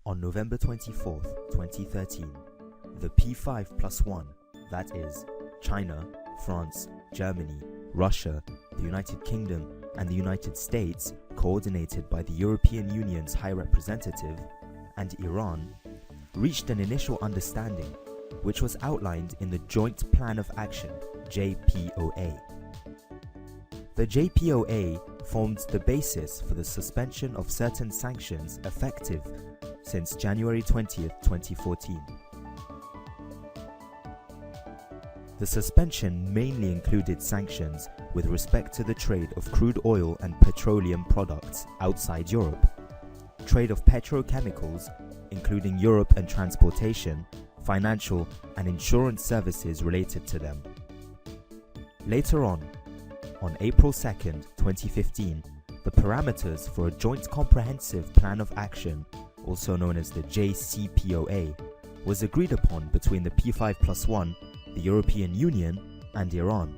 On November 24, 2013, the P5+1, that is, China, France, Germany, Russia, the United Kingdom, and the United States, coordinated by the European Union's High Representative, and Iran, reached an initial understanding, which was outlined in the Joint Plan of Action, Jpoa. The Jpoa formed the basis for the suspension of certain sanctions effective since January 20, 2014. The suspension mainly included sanctions with respect to the trade of crude oil and petroleum products outside Europe, trade of petrochemicals, including Europe, and transportation, financial and insurance services related to them. Later on April 2, 2015, the parameters for a Joint Comprehensive Plan of Action, also known as the Jcpoa, was agreed upon between the P5+1, the European Union, and Iran.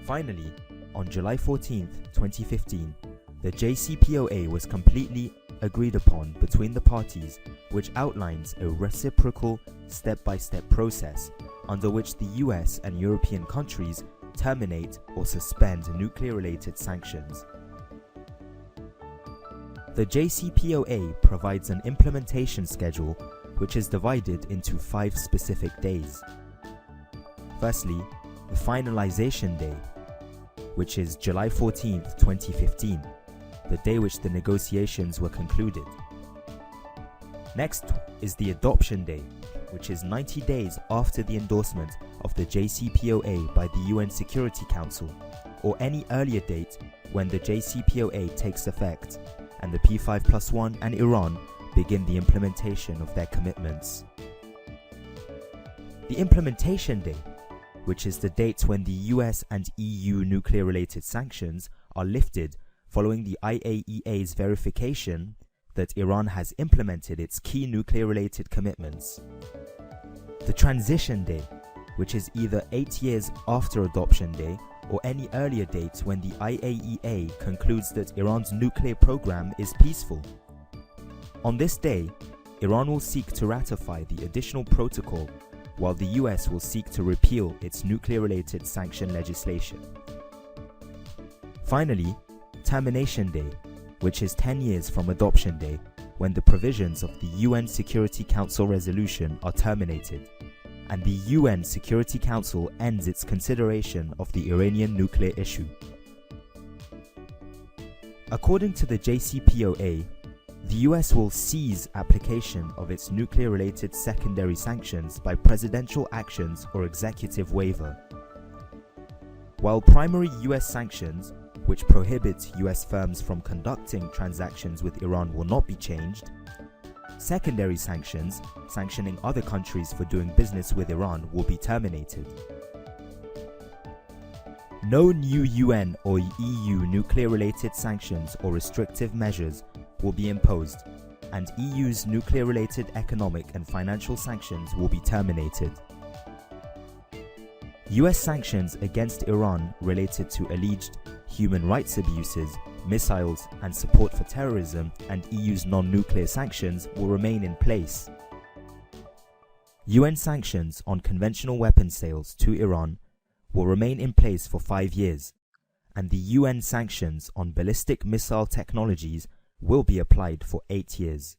Finally, on July 14, 2015, the Jcpoa was completely agreed upon between the parties, which outlines a reciprocal step-by-step process under which the US and European countries terminate or suspend nuclear-related sanctions. The Jcpoa provides an implementation schedule which is divided into 5 specific days. Firstly, the finalization day, which is July 14, 2015, the day which the negotiations were concluded. Next is the adoption day, which is 90 days after the endorsement of the Jcpoa by the UN Security Council, or any earlier date when the Jcpoa takes effect and the P5+1 and Iran begin the implementation of their commitments. The implementation day, which is the date when the US and EU nuclear-related sanctions are lifted following the IAEA's verification that Iran has implemented its key nuclear-related commitments. The transition day, which is either 8 years after adoption day or any earlier date when the IAEA concludes that Iran's nuclear program is peaceful. On this day, Iran will seek to ratify the additional protocol, while the US will seek to repeal its nuclear-related sanction legislation. Finally, termination day, which is 10 years from adoption day, when the provisions of the UN Security Council resolution are terminated, and the UN Security Council ends its consideration of the Iranian nuclear issue. According to the Jcpoa, the US will cease application of its nuclear-related secondary sanctions by presidential actions or executive waiver. While primary US sanctions, which prohibit US firms from conducting transactions with Iran, will not be changed, secondary sanctions, sanctioning other countries for doing business with Iran, will be terminated. No new UN or EU nuclear-related sanctions or restrictive measures will be imposed, and EU's nuclear-related economic and financial sanctions will be terminated. US sanctions against Iran related to alleged human rights abuses, missiles, and support for terrorism, and EU's non-nuclear sanctions will remain in place. UN sanctions on conventional weapon sales to Iran will remain in place for 5 years, and the UN sanctions on ballistic missile technologies will be applied for 8 years.